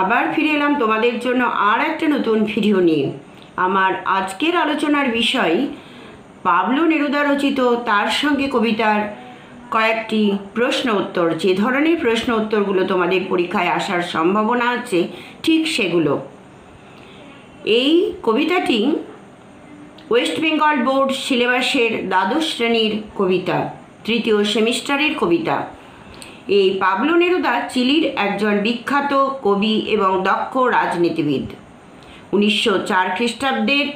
আবার ফিরে এলাম তোমাদের জন্য আর একটা নতুন ভিডিও নিয়ে। আমার আজকের আলোচনার বিষয় পাবলো নেরুদা রচিত তার সঙ্গে কবিতার কয়েকটি প্রশ্ন উত্তর। যে ধরনের প্রশ্ন উত্তরগুলো তোমাদের পরীক্ষায় আসার সম্ভাবনা আছে ঠিক সেগুলো। এই কবিতাটি ওয়েস্ট বেঙ্গল বোর্ড সিলেবাসের দ্বাদশ শ্রেণীর কবিতা, তৃতীয় সেমিস্টারের কবিতা। এই পাবলো নেরুদা চিলির একজন বিখ্যাত কবি এবং দক্ষ রাজনীতিবিদ। 1904 খ্রিস্টাব্দের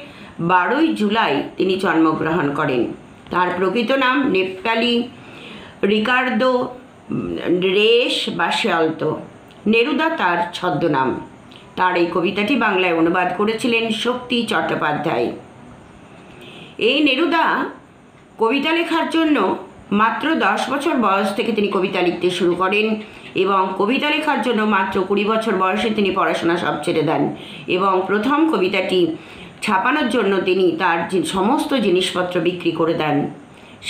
12 জুলাই তিনি জন্মগ্রহণ করেন। তার প্রকৃত নাম নেপটালি রিকার্দো রেস বাসিয়ালতো। নেরুদা তার ছদ্মনাম। তার এই কবিতাটি বাংলায় অনুবাদ করেছিলেন শক্তি চট্টোপাধ্যায়। এই নেরুদা কবিতা লেখার জন্য মাত্র 10 বছর বয়স থেকে তিনি কবিতা লিখতে শুরু করেন এবং কবিতা লেখার জন্য মাত্র 20 বছর বয়সে তিনি পড়াশোনা সব ছেড়ে দেন এবং প্রথম কবিতাটি ছাপানোর জন্য তিনি তার সমস্ত জিনিসপত্র বিক্রি করে দেন।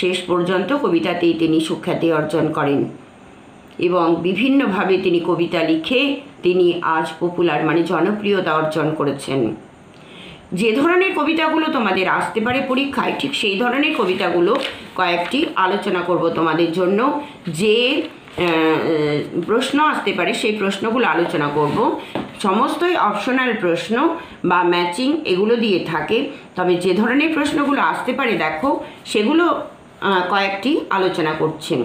শেষ পর্যন্ত কবিতাতেই তিনি সুখ্যাতি অর্জন করেন এবং বিভিন্নভাবে তিনি কবিতা লিখে তিনি আজ পপুলার জনপ্রিয়তা অর্জন করেছেন। যে ধরনের কবিতাগুলো তোমাদের আসতে পারে পরীক্ষায় ঠিক সেই ধরনের কবিতাগুলো কয়েকটি আলোচনা করব তোমাদের জন্য। যে প্রশ্ন আসতে পারে সেই প্রশ্নগুলো আলোচনা করব। সমস্তই অপশনাল প্রশ্ন বা ম্যাচিং এগুলো দিয়ে থাকে, তবে যে ধরনের প্রশ্নগুলো আসতে পারে দেখো সেগুলো কয়েকটি আলোচনা করছেন।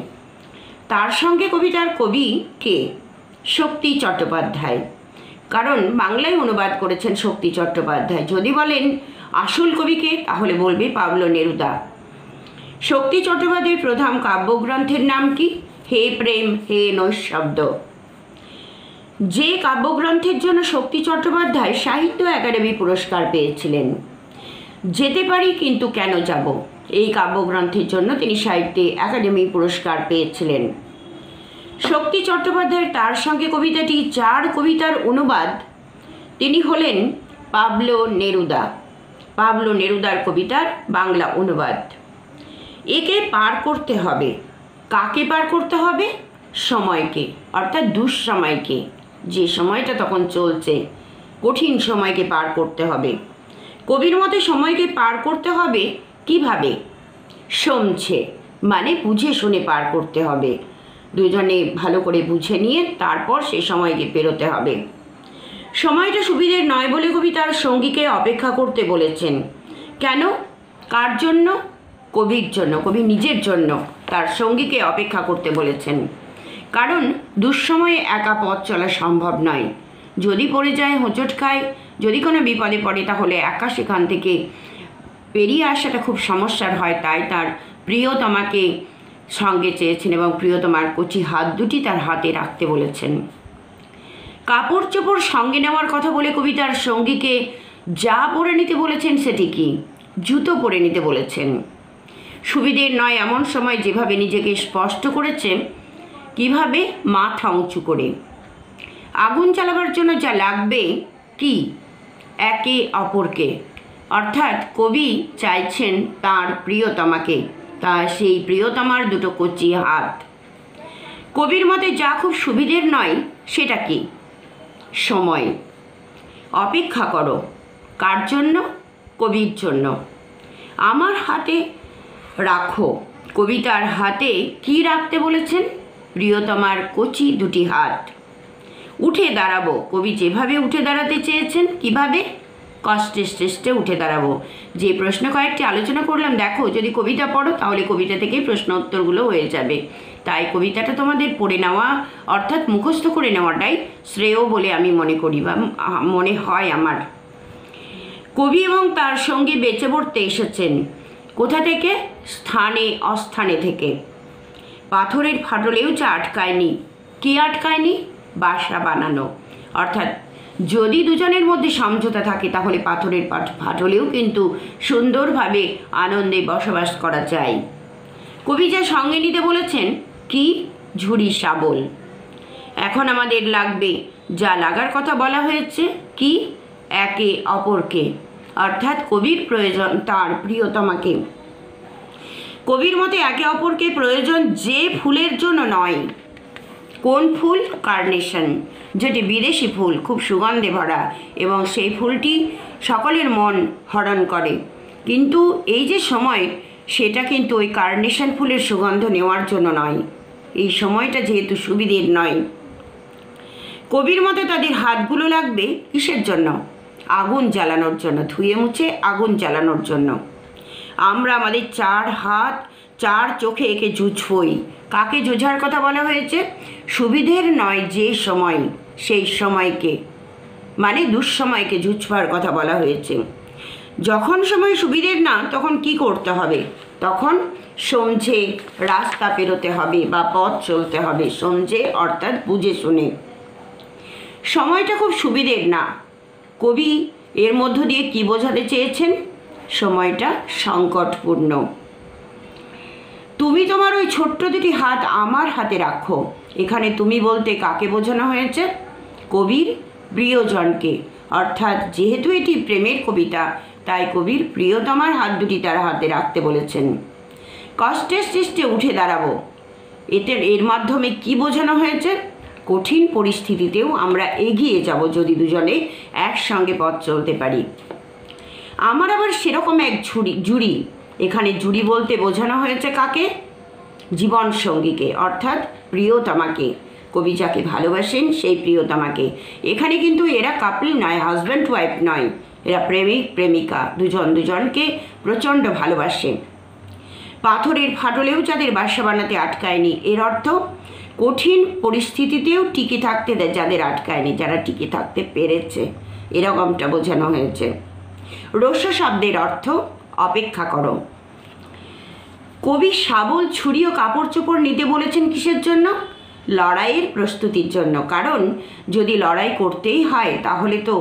তার সঙ্গে কবিতার কবি কে? শক্তি চট্টোপাধ্যায়। কারণ বাংলায় অনুবাদ করেছেন শক্তি চট্টোপাধ্যায়। যদি বলেন আসল কবিকে তাহলে বলবে পাবলো নেরুদা। শক্তি চট্টোপাধ্যায়ের প্রধান কাব্যগ্রন্থের নাম কি? হে প্রেম হে নৈঃশব্দ। যে কাব্যগ্রন্থের জন্য শক্তি চট্টোপাধ্যায় সাহিত্য একাডেমি পুরস্কার পেয়েছিলেন। যেতে পারি কিন্তু কেন যাব, এই কাব্যগ্রন্থের জন্য তিনি সাহিত্যে একাডেমি পুরস্কার পেয়েছিলেন। শক্তি চট্টোপাধ্যায়ের তার সঙ্গে কবিতাটি যার কবিতার অনুবাদ তিনি হলেন পাবলো নেরুদা। পাবলো নেরুদার কবিতার বাংলা অনুবাদ। একে পার করতে হবে। কাকে পার করতে হবে? সময়কে, অর্থাৎ দুঃসময়কে। যে সময়টা তখন চলছে কঠিন সময়কে পার করতে হবে। কবির মতে সময়কে পার করতে হবে কিভাবে? সমঝে, বুঝে শুনে পার করতে হবে। দুজনে ভালো করে বুঝে নিয়ে তারপর সে সময়কে পেরোতে হবে। সময়টা সুবিধের নয় বলে কবি তার সঙ্গীকে অপেক্ষা করতে বলেছেন। কেন? কার জন্য? কবির জন্য, কবি নিজের জন্য তার সঙ্গীকে অপেক্ষা করতে বলেছেন। কারণ দুঃসময়ে একা পথ চলা সম্ভব নয়। যদি পড়ে যায়, হোঁচট খায়, যদি কোনো বিপদে পড়ে তাহলে একা সেখান থেকে পেরিয়ে আসাটা খুব সমস্যার হয়। তাই তার প্রিয়তমাকে সঙ্গে চেয়েছেন এবং প্রিয়তমার কচি হাত দুটি তার হাতে রাখতে বলেছেন। কাপড় চোপড় সঙ্গে নেওয়ার কথা বলে কবি তার সঙ্গীকে যা পরে নিতে বলেছেন সেটি কি? জুতো পরে নিতে বলেছেন। সুবিধের নয় এমন সময় যেভাবে নিজেকে স্পষ্ট করেছে, কিভাবে? মাথা উঁচু করে। আগুন জ্বালাবার জন্য যা লাগবে কি? একে অপরকে। অর্থাৎ কবি চাইছেন তার প্রিয়তমাকে, তা সেই প্রিয়তমার দুটো কচি হাত। কবির মতে যা খুব সুবিধের নয় সেটা কি? সময়। অপেক্ষা করো। কার জন্য? কবির জন্য। আমার হাতে রাখো। কবিতার হাতে কি রাখতে বলেছেন? প্রিয়তমার কচি দুটি হাত। উঠে দাঁড়াবো। কবি যেভাবে উঠে দাঁড়াতে চেয়েছেন, কিভাবে? কষ্টে শ্রেষ্ঠে উঠে দাঁড়াবো। যে প্রশ্ন কয়েকটি আলোচনা করলাম দেখো, যদি কবিতা পড়ো তাহলে কবিতা থেকেই প্রশ্ন উত্তরগুলো হয়ে যাবে। তাই কবিতাটা তোমাদের পড়ে নেওয়া অর্থাৎ মুখস্থ করে নেওয়াটাই শ্রেয় বলে আমি মনে করি বা মনে হয় আমার। কবি এবং তার সঙ্গী বেঁচে পড়তে এসেছেন কোথা থেকে? স্থানে অস্থানে থেকে। পাথরের ফাটলেও যা আটকায়নি। কি আটকায়নি? বাসা বানানো। অর্থাৎ যদি দুজনের মধ্যে সমঝোতা থাকে তাহলে পাথরের ফাটলেও কিন্তু সুন্দরভাবে আনন্দে বসবাস করা যায়। কবি যা সঙ্গে নিতে বলেছেন কি? ঝুড়ি শাবল। এখন আমাদের লাগবে যা লাগার কথা বলা হয়েছে কি? একে অপরকে। অর্থাৎ কবির প্রয়োজন তার প্রিয়তমাকে। কবির মতে একে অপরকে প্রয়োজন যে ফুলের জন্য নয়, কোন ফুল? কার্নেশন, যেটি বিদেশি ফুল, খুব সুগন্ধে ভরা, এবং সেই ফুলটি সকলের মন হরণ করে। কিন্তু এই যে সময়, সেটা কিন্তু ওই কার্নেশন ফুলের সুগন্ধ নেওয়ার জন্য নয়। এই সময়টা যেহেতু সুবিধের নয়। কবির মতে তাদের হাতগুলো লাগবে কিসের জন্য? আগুন জ্বালানোর জন্য, ধুয়ে মুছে আগুন জ্বালানোর জন্য। আমরা আমাদের 4 হাত 4 চোখে একে জুঝবই। কাকে জোঝার কথা বলা হয়েছে? সুবিধের নয় যে সময়, সেই সময়কে, মানে দুঃসময়কে জুঝবার কথা বলা হয়েছে। যখন সময় সুবিধের না, তখন কি করতে হবে? তখন সমঝে রাস্তা পেরোতে হবে বা পথ চলতে হবে। সমঝে অর্থাৎ বুঝে শুনে। সময়টা খুব সুবিধের না। কবি এর মধ্য দিয়ে কি বোঝাতে চেয়েছেন? সময়টা সংকটপূর্ণ। তুমি তোমার ওই ছোট্ট দুটি হাত আমার হাতে রাখো। এখানে তুমি বলতে কাকে বোঝানো হয়েছে? কবির প্রিয়জনকে। অর্থাৎ যেহেতু এটি প্রেমের কবিতা, তাই কবির প্রিয়তমার হাত দুটি তার হাতে রাখতে বলেছেন। কষ্টের সৃষ্টে উঠে দাঁড়াবো, এর মাধ্যমে কি বোঝানো হয়েছে? কঠিন পরিস্থিতিতেও আমরা এগিয়ে যাব যদি দুজনে একসঙ্গে পথ চলতে পারি। আমার আবার সেরকম এক জুড়ি। এখানে জুড়ি বলতে বোঝানো হয়েছে কাকে? জীবন সঙ্গীকে, অর্থাৎ প্রিয়তমাকে। কবি যাকে ভালোবাসেন সেই প্রিয়তমাকে। এখানে কিন্তু এরা কাপল নয়, হাজব্যান্ড ওয়াইফ নয়, এরা প্রেমিক প্রেমিকা, দুজন দুজনকে প্রচণ্ড ভালোবাসে। পাথরের ফাটলেও যাদের বাসা বানাতে আটকায়নি, এর অর্থ কঠিন পরিস্থিতিতেও টিকে থাকতে যাদের আটকায়নি, যারা টিকে থাকতে পেরেছে, এরকমটা বোঝানো হয়েছে। রস্য শব্দের অর্থ অপেক্ষা করো। কবি শাবল, ছুরি ও কাপড় চোপড় নিতে বলেছেন কিসের জন্য? লড়াইয়ের প্রস্তুতির জন্য। কারণ যদি লড়াই করতেই হয়, তাহলে তো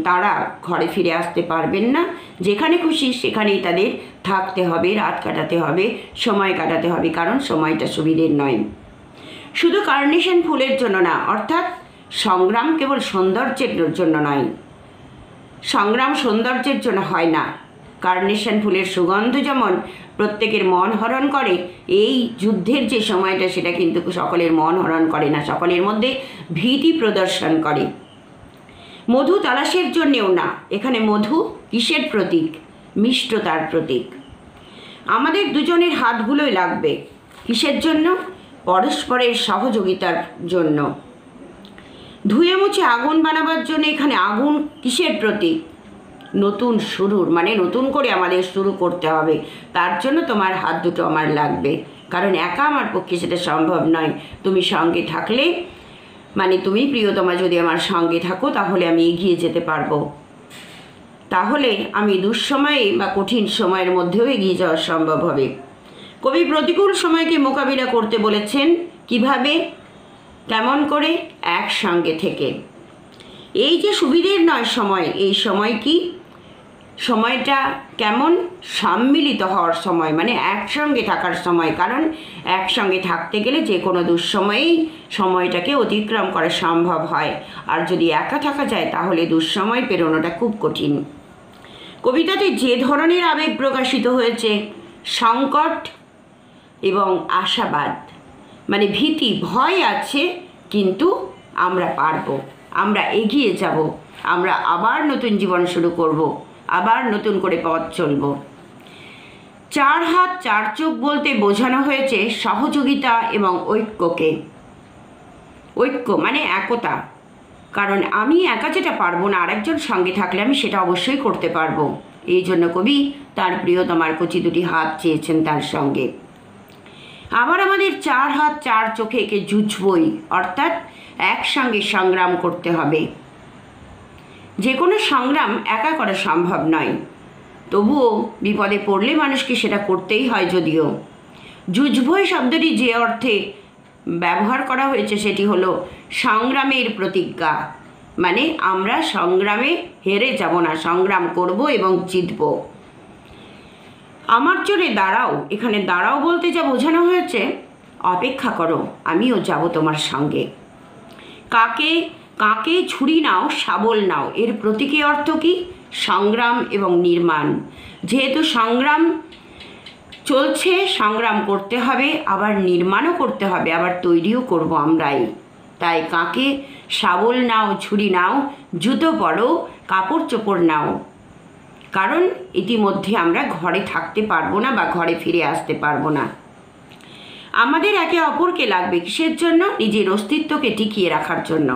তারা ঘরে ফিরে আসতে পারবেন না। যেখানে খুশি সেখানেই তাদের থাকতে হবে, রাত কাটাতে হবে, সময় কাটাতে হবে, কারণ সময়টা সুবিধের নয়। শুধু কার্নেশন ফুলের জন্য না, অর্থাৎ সংগ্রাম কেবল সৌন্দর্যের জন্য নয়। সংগ্রাম সৌন্দর্যের জন্য হয় না। কার্নেশন ফুলের সুগন্ধ যেমন প্রত্যেকের মন হরণ করে, এই যুদ্ধের যে সময়টা, সেটা কিন্তু সকলের মন হরণ করে না, সকলের মধ্যে ভীতি প্রদর্শন করে। মধু তালাশের জন্যেও না। এখানে মধু কিসের প্রতীক? মিষ্টতার প্রতীক। আমাদের দুজনের হাতগুলোই লাগবে কিসের জন্য? পরস্পরের সহযোগিতার জন্য। ধুয়ে মুছে আগুন বানাবার জন্য। এখানে আগুন কিসের প্রতীক? নতুন শুরুর, মানে নতুন করে আমাদের শুরু করতে হবে। তার জন্য তোমার হাত দুটো আমার লাগবে, কারণ একা আমার পক্ষে সেটা সম্ভব নয়। তুমি সঙ্গে থাকলে, মানে তুমি প্রিয়তমা যদি আমার সঙ্গে থাকো, তাহলে আমি এগিয়ে যেতে পারবো। তাহলে আমি দুঃসময়ে বা কঠিন সময়ের মধ্যেও এগিয়ে যাওয়া সম্ভব হবে। কবি প্রতিকূল সময়কে মোকাবিলা করতে বলেছেন কিভাবে? কেমন করে? একসঙ্গে থেকে। এই যে সুবিধের নয় সময়, এই সময় কি? সময়টা কেমন? সম্মিলিত হওয়ার সময়, মানে একসঙ্গে থাকার সময়। কারণ একসঙ্গে থাকতে গেলে যে কোনো দুঃসময়েই সময়টাকে অতিক্রম করা সম্ভব হয়। আর যদি একা থাকা যায়, তাহলে দুঃসময় পেরোনোটা খুব কঠিন। কবিতাতে যে ধরনের আবেগ প্রকাশিত হয়েছে, সংকট এবং আশাবাদ, মানে ভীতি, ভয় আছে, কিন্তু আমরা পারবো, আমরা এগিয়ে যাব, আমরা আবার নতুন জীবন শুরু করব, আবার নতুন করে পথ চলব। 4 হাত 4 চোখ বলতে বোঝানো হয়েছে সহযোগিতা এবং ঐক্যকে। ঐক্য মানে একতা। কারণ আমি একা যেটা পারবো না, আরেকজন সঙ্গে থাকলে আমি সেটা অবশ্যই করতে পারবো। এই জন্য কবি তার প্রিয়তমার কচি দুটি হাত চেয়েছেন তার সঙ্গে। আবার আমাদের 4 হাত 4 চোখে একে জুঝবই, অর্থাৎ একসঙ্গে সংগ্রাম করতে হবে। যে কোনো সংগ্রাম একা করা সম্ভব নয়, তবুও বিপদে পড়লে মানুষকে সেটা করতেই হয়। যদিও জুঝবই শব্দটি যে অর্থে ব্যবহার করা হয়েছে, সেটি হলো সংগ্রামের প্রতিজ্ঞা। মানে আমরা সংগ্রামে হেরে যাব না, সংগ্রাম করব এবং জিতব। আমার জোরে দাঁড়াও, এখানে দাঁড়াও বলতে যা বোঝানো হয়েছে, অপেক্ষা করো, আমিও যাব তোমার সঙ্গে। কাকে ছুরি নাও, শাবল নাও, এর প্রতীকী অর্থ কি? সংগ্রাম এবং নির্মাণ। যেহেতু সংগ্রাম চলছে, সংগ্রাম করতে হবে, আবার নির্মাণও করতে হবে, আবার তৈরিও করব আমরাই। তাই কাকে শাবল নাও, ছুরি নাও, জুতো পরো, কাপড় চোপড় নাও, কারণ ইতিমধ্যে আমরা ঘরে থাকতে পারবো না বা ঘরে ফিরে আসতে পারবো না। আমাদের একে অপরকে লাগবে কিসের জন্য? নিজের অস্তিত্বকে টিকিয়ে রাখার জন্য।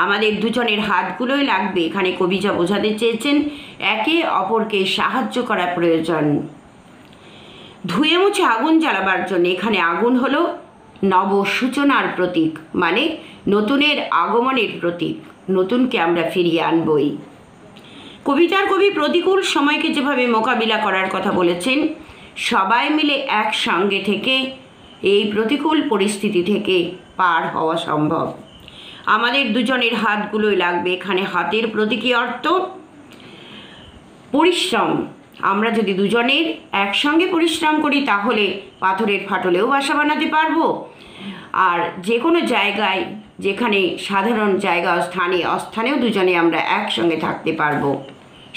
আমাদের দুজনের হাতগুলোই লাগবে। এখানে কবি যা বোঝাতে চেয়েছেন, একে অপরকে সাহায্য করা প্রয়োজন। ধুয়ে মুছে আগুন জ্বালাবার জন্য। এখানে আগুন হলো নব সূচনার প্রতীক, মানে নতুনের আগমনের প্রতীক। নতুনকে আমরা ফিরিয়ে আনবই। কবিতার কবি প্রতিকূল সময়কে যেভাবে মোকাবিলা করার কথা বলেছেন, সবাই মিলে একসঙ্গে থেকে এই প্রতিকূল পরিস্থিতি থেকে পার হওয়া সম্ভব। আমাদের দুজনের হাতগুলোই লাগবে। এখানে হাতের প্রতীকী অর্থ পরিশ্রম। আমরা যদি দুজনের একসঙ্গে পরিশ্রম করি তাহলে পাথরের ফাটলেও বাসা বানাতে পারবো। আর যে কোনো জায়গায়, যেখানে সাধারণ জায়গা অস্থানেও দুজনে আমরা একসঙ্গে থাকতে পারবো।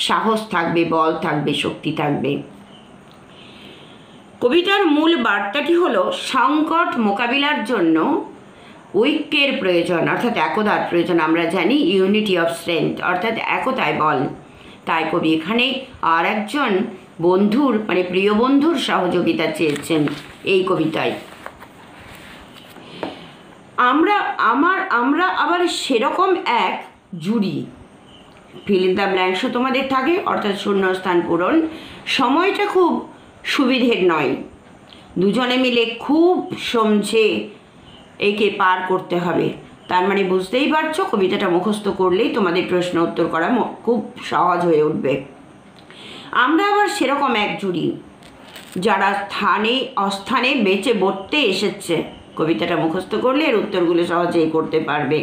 সাহস থাকবে, বল থাকবে, শক্তি থাকবে। কবিতার মূল বার্তাটি হলো সংকট মোকাবিলার জন্য ঐক্যের প্রয়োজন, অর্থাৎ একতার প্রয়োজন। আমরা জানি ইউনিটি অফ স্ট্রেংথ, অর্থাৎ একতায় বল। তাই কবি এখানে আর একজন বন্ধুর, মানে প্রিয় বন্ধুর সহযোগিতা চেয়েছেন এই কবিতায়। আমরা আবার সেরকম এক জুড়ি। ফিল ইন দ্য ব্ল্যাঙ্কসও তোমাদের থাকে, অর্থাৎ শূন্যস্থান পূরণ। সময়টা খুব সুবিধের নয়। দুজনে মিলে খুব সমঝে একে পার করতে হবে। তার মানে বুঝতেই পারছো, কবিতাটা মুখস্থ করলেই তোমাদের প্রশ্ন উত্তর করা খুব সহজ হয়ে উঠবে। আমরা আবার সেরকম এক জুড়ি যারা স্থানে অস্থানে বেঁচে বর্তে এসেছে। কবিতাটা মুখস্থ করলে এর উত্তরগুলো সহজেই করতে পারবে।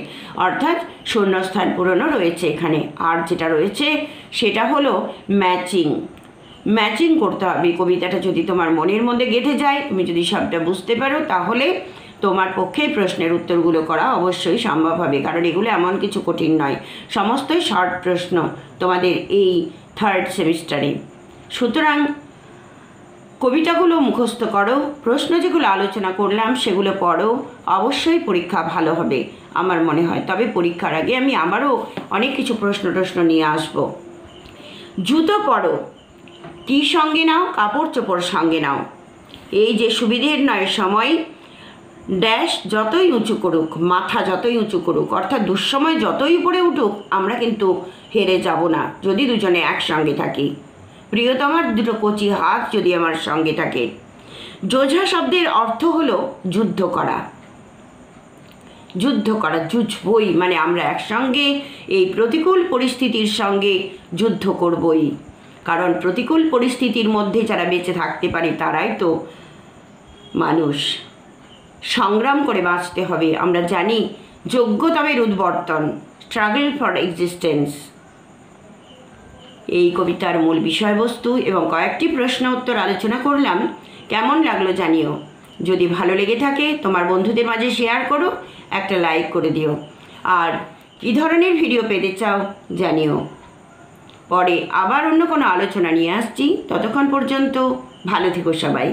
অর্থাৎ শূন্যস্থান পূরণও রয়েছে এখানে। আর যেটা রয়েছে সেটা হলো ম্যাচিং করতে হবে। কবিতাটা যদি তোমার মনের মধ্যে গেঁথে যায়, তুমি যদি সবটা বুঝতে পারো, তাহলে তোমার পক্ষে প্রশ্নের উত্তরগুলো করা অবশ্যই সম্ভব হবে। কারণ এগুলো এমন কিছু কঠিন নয়, সমস্তই শর্ট প্রশ্ন তোমাদের এই 3rd সেমিস্টারে। সুতরাং কবিতাগুলো মুখস্থ করো, প্রশ্ন যেগুলো আলোচনা করলাম সেগুলো পড়ো, অবশ্যই পরীক্ষা ভালো হবে আমার মনে হয়। তবে পরীক্ষার আগে আমি আবারও অনেক কিছু প্রশ্ন নিয়ে আসব। জুতো পরো, কি সঙ্গে নাও? কাপড় চোপড় সঙ্গে নাও। এই যে সুবিধের নয় সময় ড্যাশ যতই উঁচু করুক, মাথা যতই উঁচু করুক, অর্থাৎ দুঃসময় যতই উপরে উঠুক, আমরা কিন্তু হেরে যাব না যদি দুজনে একসঙ্গে থাকি। প্রিয়তমার দুটো কচি হাত যদি আমার সঙ্গে থাকে। যোঝা শব্দের অর্থ হলো যুদ্ধ করা, যুঝবই, মানে আমরা একসঙ্গে এই প্রতিকূল পরিস্থিতির সঙ্গে যুদ্ধ করবই। কারণ প্রতিকূল পরিস্থিতির মধ্যে যারা বেঁচে থাকতে পারে তারাই তো মানুষ। সংগ্রাম করে বাঁচতে হবে। আমরা জানি যোগ্যতমের উদ্বর্তন, স্ট্রাগল ফর এক্সিস্টেন্স, এই কবিতার মূল বিষয়বস্তু এবং কয়েকটি প্রশ্ন উত্তর আলোচনা করলাম। কেমন লাগলো জানিও। যদি ভালো লেগে থাকে তোমার বন্ধুদের মাঝে শেয়ার করো, একটা লাইক করে দিও। আর কী ধরনের ভিডিও পেতে চাও জানিও। পরে আবার অন্য কোনো আলোচনা নিয়ে আসছি। ততক্ষণ পর্যন্ত ভালো থেকো সবাই।